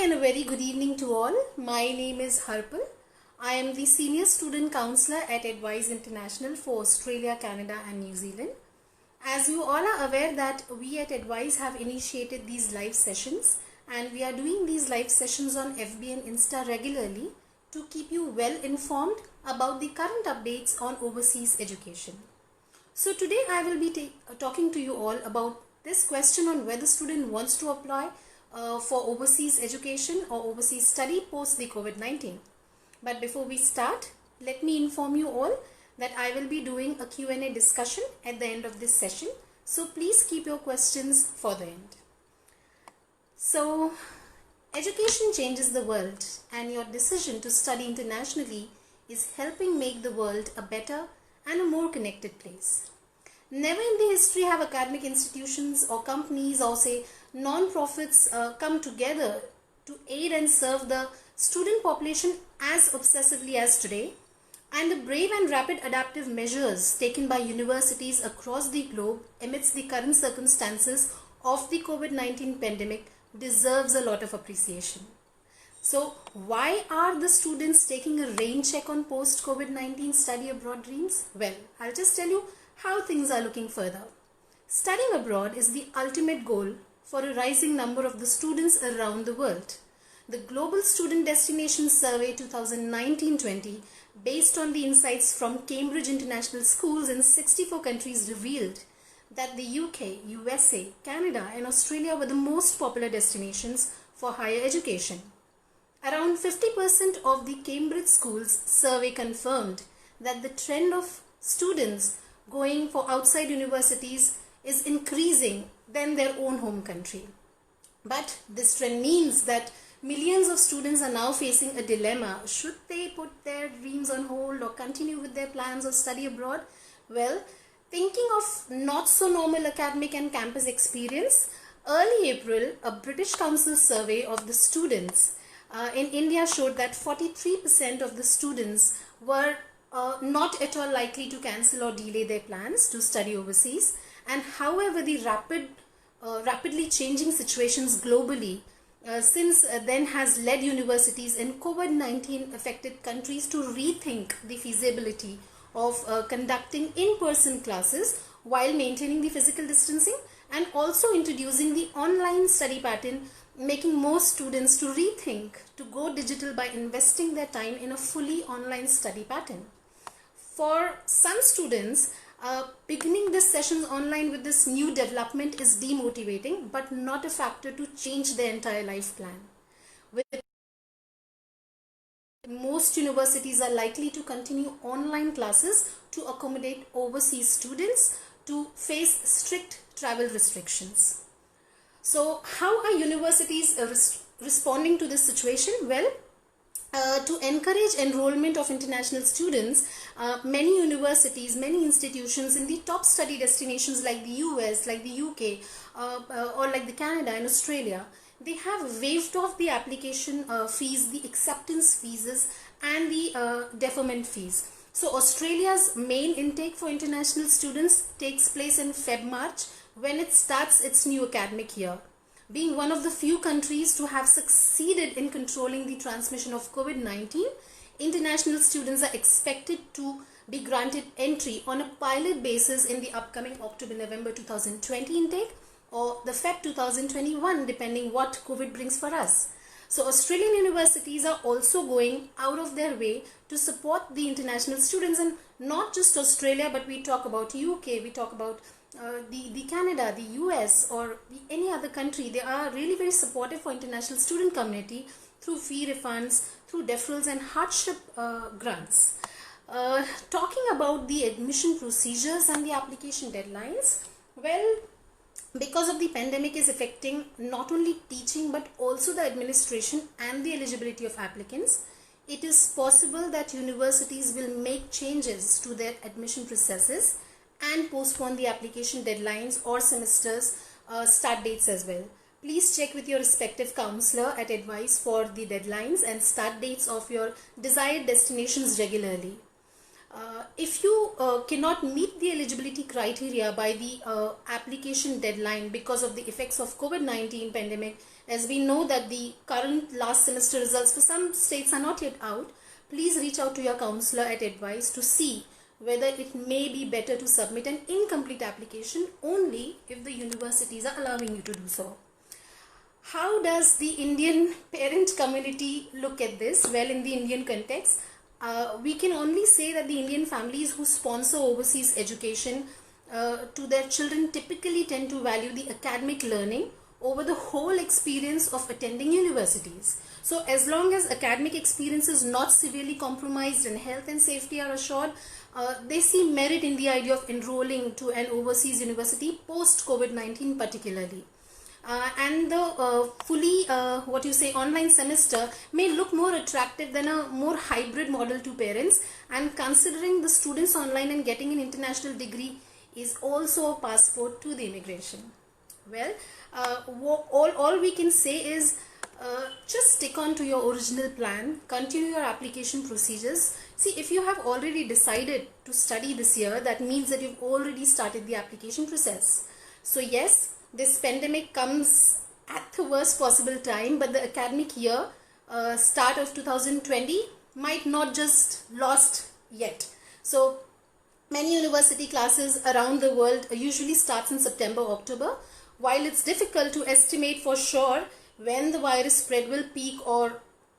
and a very good evening to all. My name is Harpal. I am the Senior Student Counselor at Advise International for Australia, Canada and New Zealand. As you all are aware that we at Advise have initiated these live sessions and we are doing these live sessions on FB and Insta regularly to keep you well informed about the current updates on overseas education. So today I will be talking to you all about this question on whether student wants to apply for overseas education or overseas study post the COVID-19. But before we start, let me inform you all that I will be doing a Q&A discussion at the end of this session. So please keep your questions for the end. So, education changes the world, and your decision to study internationally is helping make the world a better and a more connected place. Never in the history have academic institutions or companies or say non-profits come together to aid and serve the student population as obsessively as today, and the brave and rapid adaptive measures taken by universities across the globe amidst the current circumstances of the COVID-19 pandemic deserves a lot of appreciation. So why are the students taking a rain check on post-COVID-19 study abroad dreams? Well, I'll just tell you how things are looking further. Studying abroad is the ultimate goal for a rising number of the students around the world. The Global Student Destinations Survey 2019-20, based on the insights from Cambridge International Schools in 64 countries, revealed that the UK, USA, Canada and Australia were the most popular destinations for higher education. Around 50% of the Cambridge schools survey confirmed that the trend of students going for outside universities is increasing than their own home country. But this trend means that millions of students are now facing a dilemma. Should they put their dreams on hold or continue with their plans of study abroad? Well, thinking of not so normal academic and campus experience, early April, a British Council survey of the students in India showed that 43% of the students were not at all likely to cancel or delay their plans to study overseas. And however, the rapidly changing situations globally since then has led universities in COVID-19 affected countries to rethink the feasibility of conducting in-person classes while maintaining the physical distancing, and also introducing the online study pattern, making more students to rethink to go digital by investing their time in a fully online study pattern. For some students, beginning this session online with this new development is demotivating, but not a factor to change their entire life plan. With most universities are likely to continue online classes to accommodate overseas students to face strict travel restrictions. So how are universities responding to this situation? Well, to encourage enrollment of international students, many universities, many institutions in the top study destinations like the US, like the UK, or like the Canada and Australia, they have waived off the application fees, the acceptance fees and the deferment fees. So Australia's main intake for international students takes place in Feb-March when it starts its new academic year. Being one of the few countries to have succeeded in controlling the transmission of COVID-19, international students are expected to be granted entry on a pilot basis in the upcoming October-November 2020 intake or the Feb 2021, depending what COVID brings for us. So Australian universities are also going out of their way to support the international students, and not just Australia, but we talk about UK, we talk about the Canada, the US or any other country. They are really very supportive for international student community through fee refunds, through deferrals and hardship grants. Talking about the admission procedures and the application deadlines, well, because of the pandemic is affecting not only teaching but also the administration and the eligibility of applicants, it is possible that universities will make changes to their admission processes and postpone the application deadlines or semesters start dates as well. Please check with your respective counselor at Advise for the deadlines and start dates of your desired destinations regularly. If you cannot meet the eligibility criteria by the application deadline because of the effects of COVID-19 pandemic, as we know that the current last semester results for some states are not yet out, please reach out to your counselor at Advice to see whether it may be better to submit an incomplete application only if the universities are allowing you to do so. How does the Indian parent community look at this? Well, in the Indian context, we can only say that the Indian families who sponsor overseas education to their children typically tend to value the academic learning over the whole experience of attending universities. So as long as academic experience is not severely compromised and health and safety are assured, they see merit in the idea of enrolling to an overseas university post COVID-19 particularly. And the fully online semester may look more attractive than a more hybrid model to parents, and considering the students online and getting an international degree is also a passport to the immigration. Well, all we can say is just stick on to your original plan, continue your application procedures. See, if you have already decided to study this year, that means that you've already started the application process. So yes, this pandemic comes at the worst possible time, but the academic year start of 2020 might not just lost yet. So many university classes around the world usually starts in September, October. While it's difficult to estimate for sure when the virus spread will peak or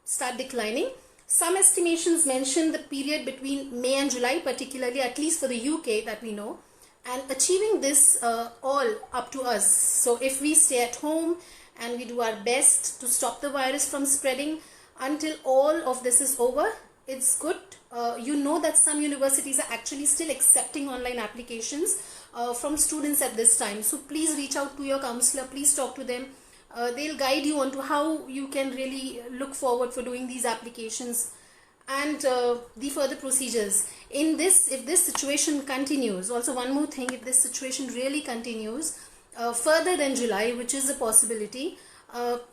start declining, some estimations mention the period between May and July, particularly at least for the UK that we know. And achieving this all up to us. So if we stay at home and we do our best to stop the virus from spreading until all of this is over, it's good. You know that some universities are actually still accepting online applications from students at this time. So please reach out to your counselor, please talk to them. They'll guide you on to how you can really look forward for doing these applications and the further procedures. In this, if this situation continues, also one more thing, if this situation really continues further than July, which is a possibility,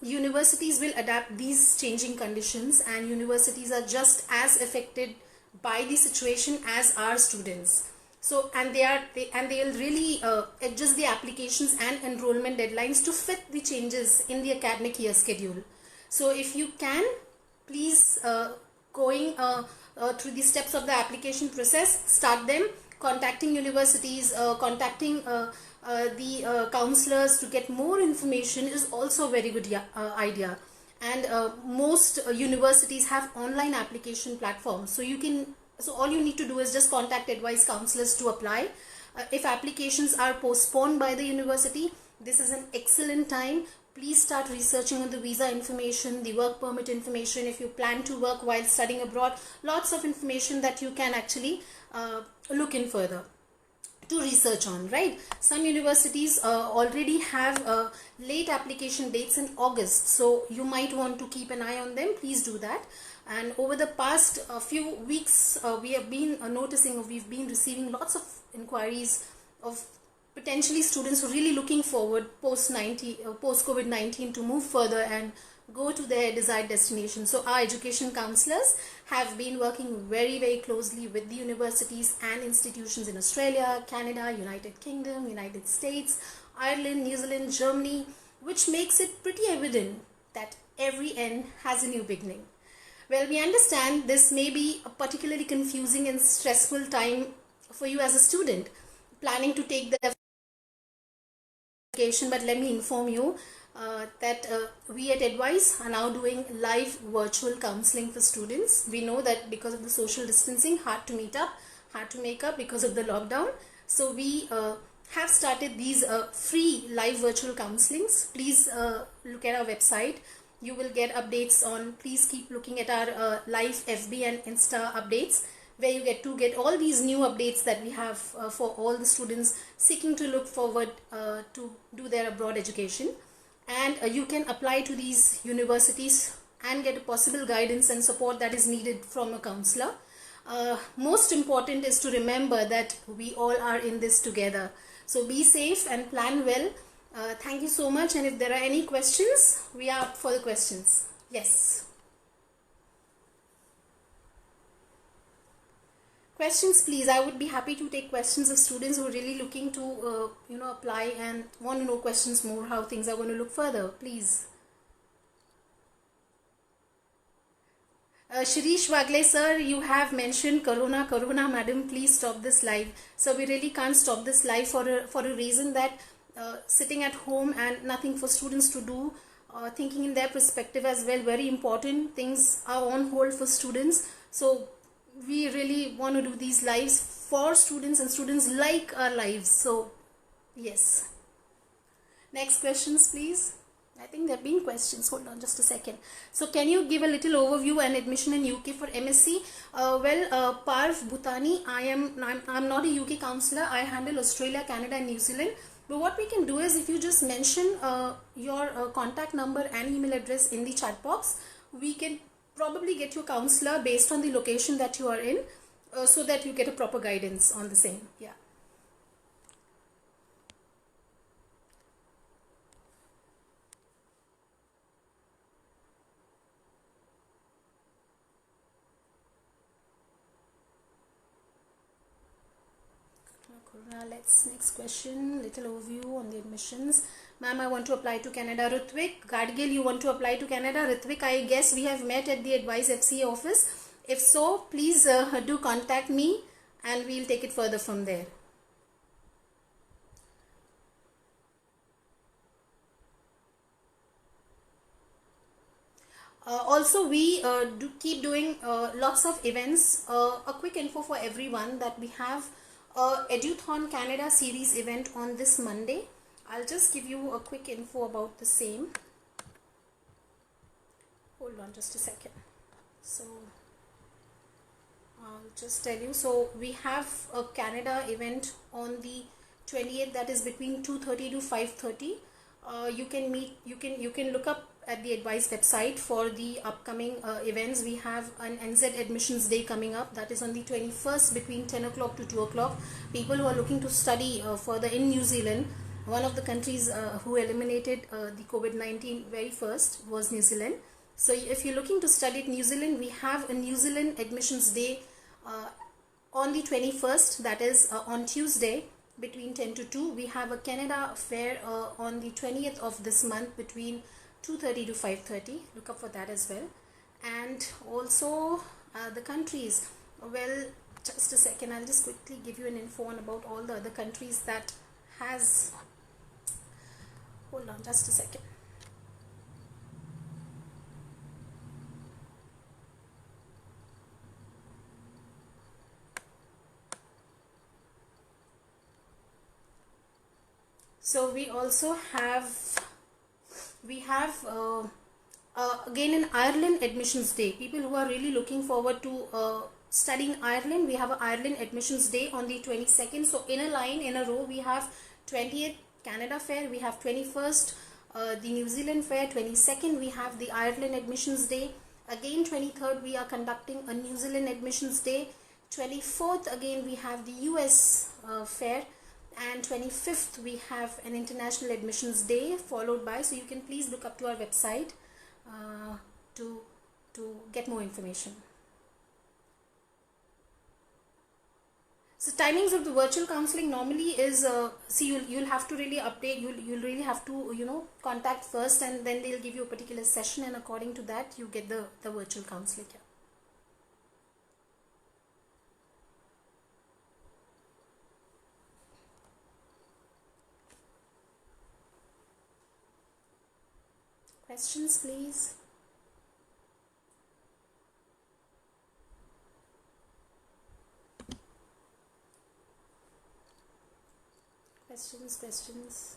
universities will adapt these changing conditions, and universities are just as affected by the situation as our students. So, and they'll really adjust the applications and enrollment deadlines to fit the changes in the academic year schedule. So if you can, please going through the steps of the application process, start them, contacting universities, contacting the counselors to get more information is also a very good idea. And most universities have online application platforms, so all you need to do is just contact Advice counselors to apply. If applications are postponed by the university, this is an excellent time. Please start researching on the visa information, the work permit information. If you plan to work while studying abroad, lots of information that you can actually look in further to research on, right? Some universities already have late application dates in August, so you might want to keep an eye on them. Please do that. And over the past few weeks, we have been we've been receiving lots of inquiries of potentially students who are really looking forward post COVID-19 to move further and go to their desired destination. So our education counselors have been working very, very closely with the universities and institutions in Australia, Canada, United Kingdom, United States, Ireland, New Zealand, Germany, which makes it pretty evident that every end has a new beginning. Well, we understand this may be a particularly confusing and stressful time for you as a student planning to take the application, but let me inform you that we at Advice are now doing live virtual counseling for students. We know that because of the social distancing, hard to meet up, hard to make up because of the lockdown. So we have started these free live virtual counselings. Please look at our website. You will get updates on, please keep looking at our live FB and Insta updates, where you get to get all these new updates that we have for all the students seeking to look forward to do their abroad education. And you can apply to these universities and get a possible guidance and support that is needed from a counselor. Most important is to remember that we all are in this together. So be safe and plan well. Thank you so much, and if there are any questions, we are up for the questions. Yes. Questions, please. I would be happy to take questions of students who are really looking to, apply and want to know questions more, how things are going to look further. Please. Shirish Wagle sir, you have mentioned Corona, madam, please stop this live. So we really can't stop this live for a reason that sitting at home and nothing for students to do, thinking in their perspective as well, very important things are on hold for students. So we really want to do these lives for students, and students like our lives. So yes. Next questions, please. I think there have been questions. Hold on just a second. So can you give a little overview and admission in UK for MSc? Parv Bhutani, I'm not a UK counselor. I handle Australia, Canada and New Zealand. But what we can do is, if you just mention your contact number and email address in the chat box, we can probably get your counselor based on the location that you are in, so that you get a proper guidance on the same. Yeah. Let's next question, little overview on the admissions. Ma'am, I want to apply to Canada. Ritvik Gadgil, you want to apply to Canada? Ritvik, I guess we have met at the Advise FCA office. If so, please do contact me and we'll take it further from there. Also, we do keep doing lots of events. A quick info for everyone that we have Eduthon Canada series event on this Monday. I'll just give you a quick info about the same. Hold on just a second. So I'll just tell you. So we have a Canada event on the 28th, that is between 2:30 to 5:30. You can look up at the Advise website for the upcoming events. We have an NZ admissions day coming up, that is on the 21st between 10 o'clock to 2 o'clock. People who are looking to study further in New Zealand, one of the countries who eliminated the COVID-19 very first was New Zealand. So if you're looking to study in New Zealand, we have a New Zealand admissions day on the 21st, that is on Tuesday between 10 to 2. We have a Canada fair on the 20th of this month between 2:30 to 5:30. Look up for that as well. And also the countries, well, just a second, I'll just quickly give you an info on about all the other countries that has, hold on just a second. So we also have again in Ireland admissions day. People who are really looking forward to studying Ireland, we have an Ireland admissions day on the 22nd. So in a line, in a row, we have 20th Canada fair, we have 21st the New Zealand fair, 22nd we have the Ireland admissions day, again 23rd we are conducting a New Zealand admissions day, 24th again we have the US fair, and 25th we have an international admissions day followed by, so you can please look up to our website to get more information. So timings of the virtual counseling normally is, see, you'll have to really update, you'll really have to contact first, and then they'll give you a particular session, and according to that you get the virtual counseling. Yeah. Questions, please. Questions.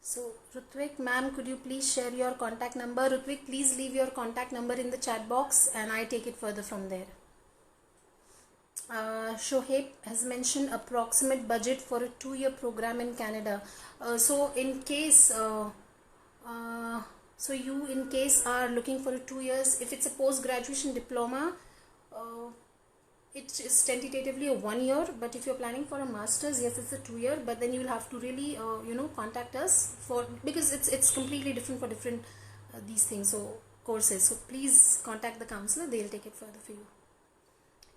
So Rutvik, ma'am, could you please share your contact number? Rutvik, please leave your contact number in the chat box and I take it further from there. Shoaib has mentioned approximate budget for a 2-year program in Canada. So in case you in case are looking for a 2 years, if it's a post-graduation diploma, it is tentatively a 1 year, but if you're planning for a master's, yes, it's a 2 year, but then you'll have to really contact us because it's completely different for different these things, so courses. So please contact the counselor, they'll take it further for you.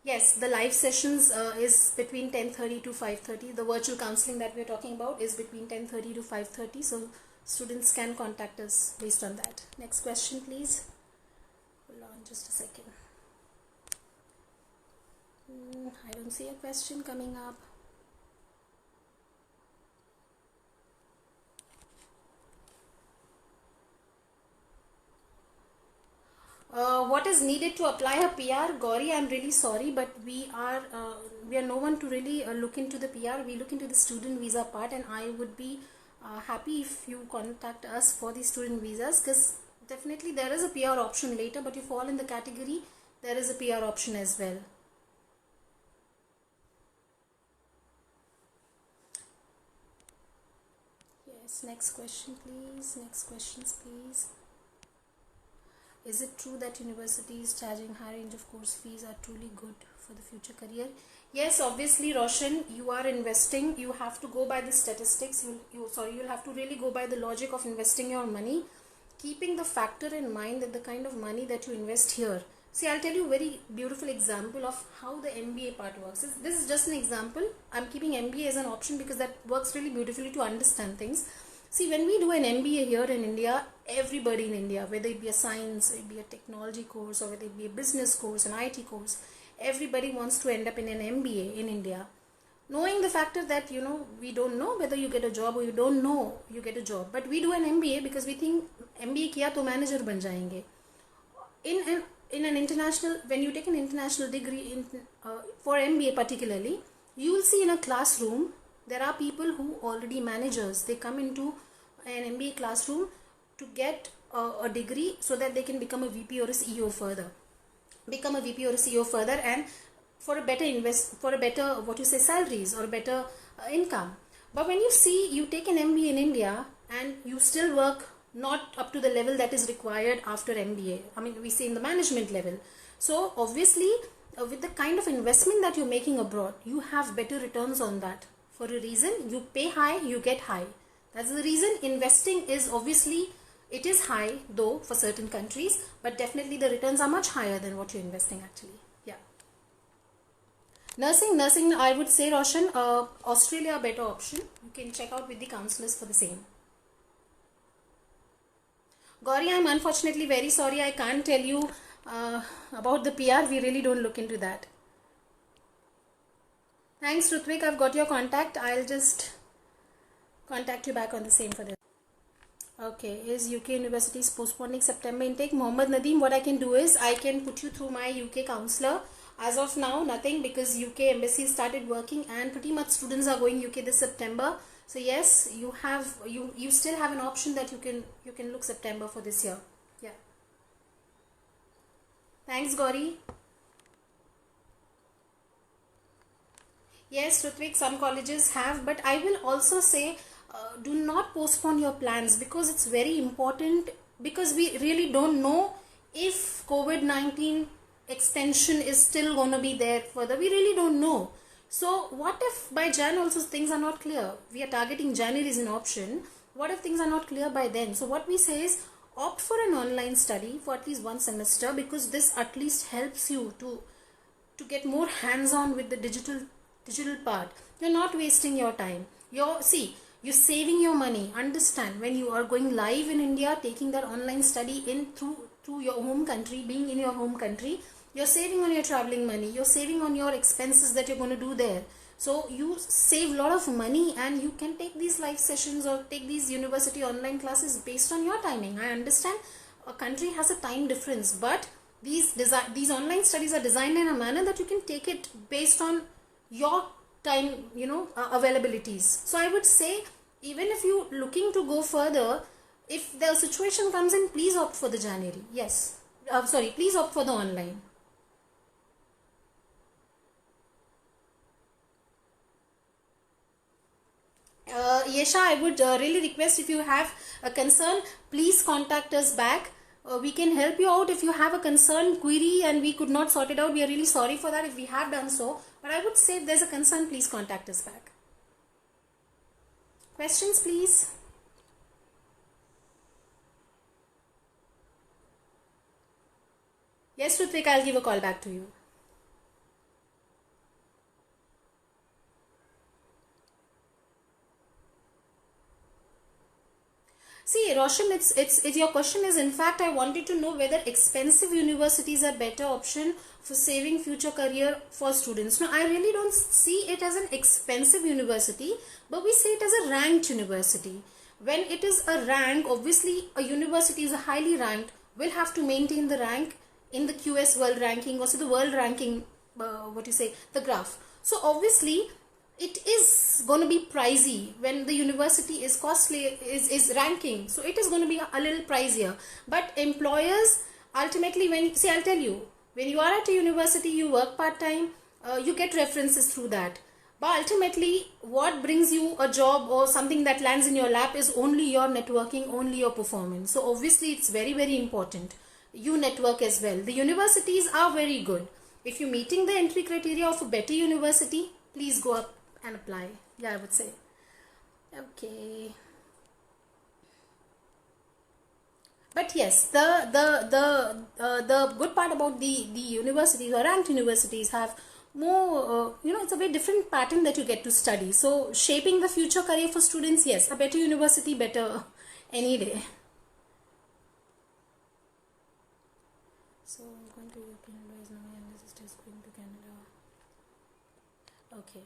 Yes, the live sessions is between 10:30 to 5:30. The virtual counseling that we're talking about is between 10:30 to 5:30. So students can contact us based on that. Next question, please. Hold on just a second. I don't see a question coming up. What is needed to apply a PR? Gauri, I'm really sorry, but we are no one to really look into the PR. We look into the student visa part, and I would be happy if you contact us for the student visas, because definitely there is a PR option later, but you fall in the category, there is a PR option as well. Yes, next question please. Next questions please. Is it true that universities charging high range of course fees are truly good for the future career? Yes, obviously, Roshan, you are investing. You have to go by the statistics. You'll have to really go by the logic of investing your money, keeping the factor in mind that the kind of money that you invest here. See, I'll tell you a very beautiful example of how the MBA part works. This is just an example. I'm keeping MBA as an option because that works really beautifully to understand things. See, when we do an MBA here in India, everybody in India, whether it be a science, it be a technology course, or whether it be a business course, an IT course, everybody wants to end up in an MBA in India. Knowing the factor that, we don't know whether you get a job or you don't know you get a job. But we do an MBA because we think MBA kiya to manager ban jayenge. In an international, when you take an international degree for MBA particularly, you will see in a classroom there are people who already managers. They come into an MBA classroom to get a degree so that they can become a VP or a CEO further. And for a better salaries or better income. But when you take an MBA in India and you still work not up to the level that is required after MBA. I mean, we say in the management level. So obviously, with the kind of investment that you're making abroad, you have better returns on that. For a reason, you pay high, you get high. That's the reason investing is obviously, it is high though for certain countries, but definitely the returns are much higher than what you're investing actually. Yeah. Nursing, I would say, Roshan, Australia a better option. You can check out with the counselors for the same. Gauri, I'm unfortunately very sorry. I can't tell you about the PR. We really don't look into that. Thanks, Rutvik. I've got your contact. I'll just contact you back on the same for this. Okay, is UK universities postponing September intake? Mohammed Nadeem, what I can do is I can put you through my UK counselor. As of now, nothing, because UK embassy started working and pretty much students are going UK this September. So yes, you still have an option that you can look September for this year. Yeah. Thanks, Gauri. Yes, Rutvik, some colleges have, but I will also say do not postpone your plans, because it's very important, because we really don't know if COVID-19 extension is still going to be there further. We really don't know. So what if by Jan also things are not clear? We are targeting January as an option. What if things are not clear by then? So what we say is opt for an online study for at least one semester, because this at least helps you to get more hands-on with the digital part. You're not wasting your time. You're saving your money. Understand, when you are going live in India, taking that online study in through your home country, being in your home country, you're saving on your traveling money, you're saving on your expenses that you're going to do there. So you save a lot of money, and you can take these live sessions or take these university online classes based on your timing. I understand a country has a time difference, but these online studies are designed in a manner that you can take it based on your time, availabilities. So I would say, even if you looking to go further, if the situation comes in, please opt for the January. Yes. Please opt for the online. Yesha, I would really request, if you have a concern, please contact us back. We can help you out if you have a concern, query, and we could not sort it out. We are really sorry for that if we have done so. But I would say, if there's a concern, please contact us back. Questions, please. Yes, Rutvik, I'll give a call back to you. See, Roshan, it's your question is, in fact, I wanted to know whether expensive universities are better option for saving future career for students. No, I really don't see it as an expensive university, but we see it as a ranked university. When it is a rank, obviously a university is a highly ranked, will have to maintain the rank in the QS world ranking, also the world ranking, what you say, the graph. So obviously it is going to be pricey when the university is costly, is ranking, so it is going to be a little pricier. But employers ultimately, when, see, I'll tell you, when you are at a university, you work part-time, you get references through that, but ultimately what brings you a job or something that lands in your lap is only your networking, only your performance. So obviously it's very, very important you network as well. The universities are very good. If you're meeting the entry criteria of a better university, please go up and apply. Yeah, I would say. Okay. But yes, the good part about the universities or ranked universities have more, it's a very different pattern that you get to study. So shaping the future career for students, yes, a better university, better any day. So I'm going to European advice now. My younger sister is going to Canada. Okay.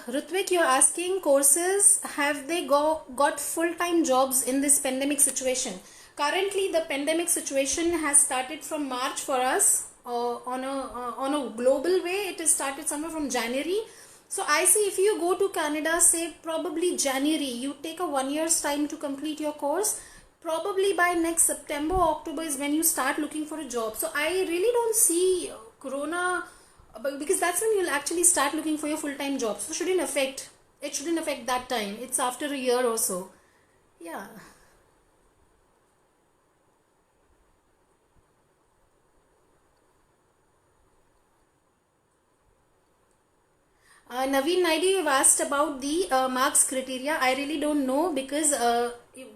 Rutvik, you're asking courses, have they got full-time jobs in this pandemic situation? Currently, the pandemic situation has started from March for us. On a global way, it has started somewhere from January. So I see if you go to Canada, say probably January, you take a 1 year's time to complete your course. Probably by next September or October is when you start looking for a job. So I really don't see Corona, because that's when you'll actually start looking for your full-time job. So it shouldn't affect that time. It's after a year or so. Yeah. Naveen Naidu, you've asked about the marks criteria. I really don't know, because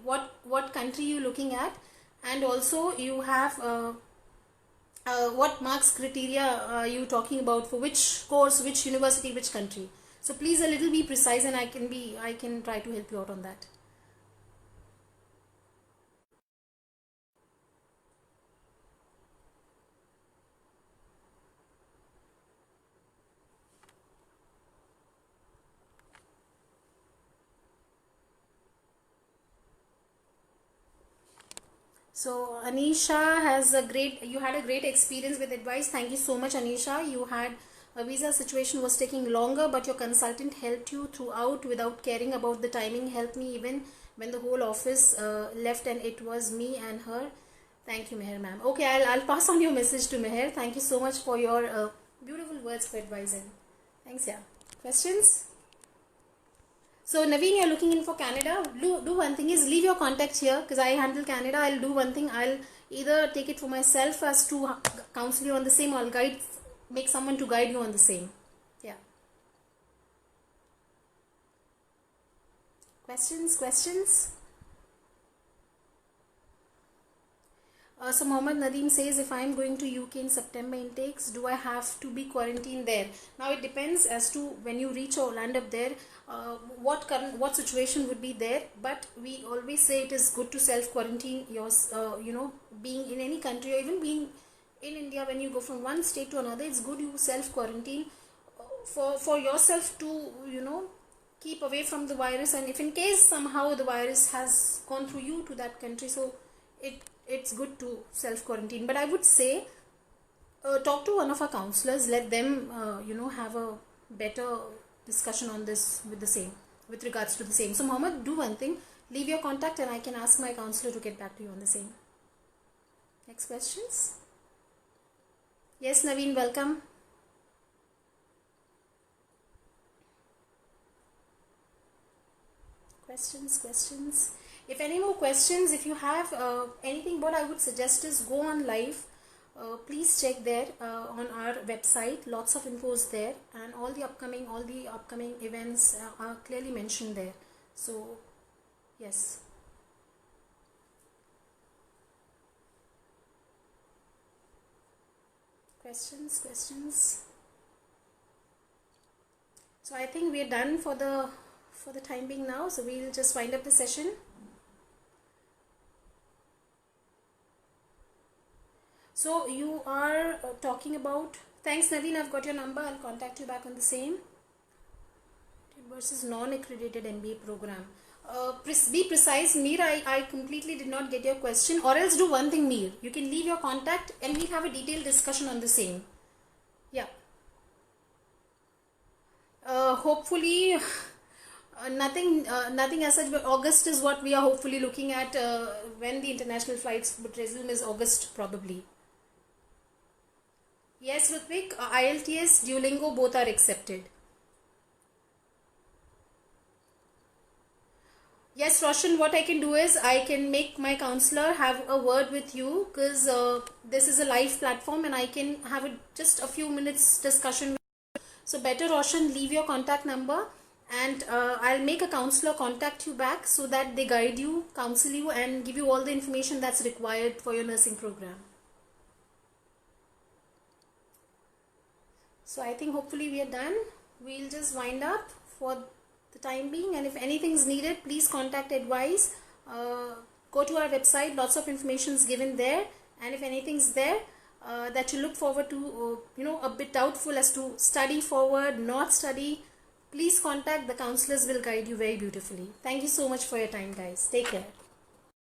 what country you're looking at, and also you have what marks criteria are you talking about, for which course, which university, which country. So please a little be precise, and I can try to help you out on that. So Anisha you had a great experience with advice. Thank you so much, Anisha. You had a visa situation was taking longer, but your consultant helped you throughout without caring about the timing. Helped me even when the whole office left, and it was me and her. Thank you, Meher ma'am. Okay, I'll pass on your message to Meher. Thank you so much for your beautiful words for advising. Thanks, yeah. Questions? So Naveen, you're looking in for Canada. Do one thing is leave your contact here, because I handle Canada. I'll do one thing. I'll either take it for myself as to counsel you on the same, or I'll make someone to guide you on the same. Yeah. Questions? So Mohammed Nadeem says, if I am going to UK in September intakes, do I have to be quarantined there? Now it depends as to when you reach or land up there, what situation would be there. But we always say it is good to self quarantine. Being in any country, or even being in India, when you go from one state to another, it's good you self quarantine for yourself to keep away from the virus. And if in case somehow the virus has gone through you to that country, so it's good to self quarantine. But I would say talk to one of our counselors, let them have a better discussion on this with regards to the same. So Mohammed, do one thing, leave your contact, and I can ask my counselor to get back to you on the same. Next questions? Yes, Naveen, welcome. Questions? If any more questions, if you have anything, what I would suggest is go on live. Please check there on our website. Lots of info is there, and all the upcoming events are clearly mentioned there. So yes. Questions? So I think we're done for the time being now. So we'll just wind up the session. So you are talking about, thanks Naveen, I've got your number, I'll contact you back on the same. Versus non-accredited MBA program. Be precise, Mir, I completely did not get your question, or else do one thing, Mir, you can leave your contact and we'll have a detailed discussion on the same. Yeah. Hopefully nothing as such, but August is what we are hopefully looking at, when the international flights would resume is August probably. Yes, Rutvik, IELTS, Duolingo, both are accepted. Yes, Roshan, what I can do is I can make my counselor have a word with you, because this is a live platform and I can have just a few minutes discussion. So better, Roshan, leave your contact number and I'll make a counselor contact you back so that they guide you, counsel you and give you all the information that's required for your nursing program. So I think hopefully we are done. We'll just wind up for the time being, and if anything is needed, please contact Advise. Go to our website, lots of information is given there, and if anything's there that you look forward to, a bit doubtful as to study forward, not study, please contact. The counselors will guide you very beautifully. Thank you so much for your time, guys. Take care.